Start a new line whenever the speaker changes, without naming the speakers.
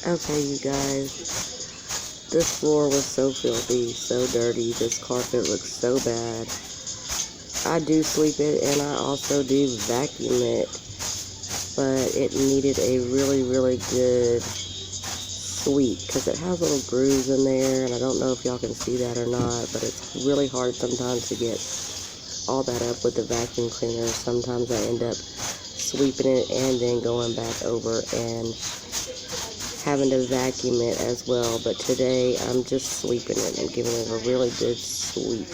Okay, you guys, this floor was so filthy, so dirty. This carpet looks so bad. I do sweep it and I also do vacuum it, but it needed a really good sweep because it has little grooves in there, and I don't know if y'all can see that or not, but it's really hard sometimes to get all that up with the vacuum cleaner. Sometimes I end up sweeping it and then going back over and having to vacuum it as well, but today I'm just sweeping it and giving it a really good sweep.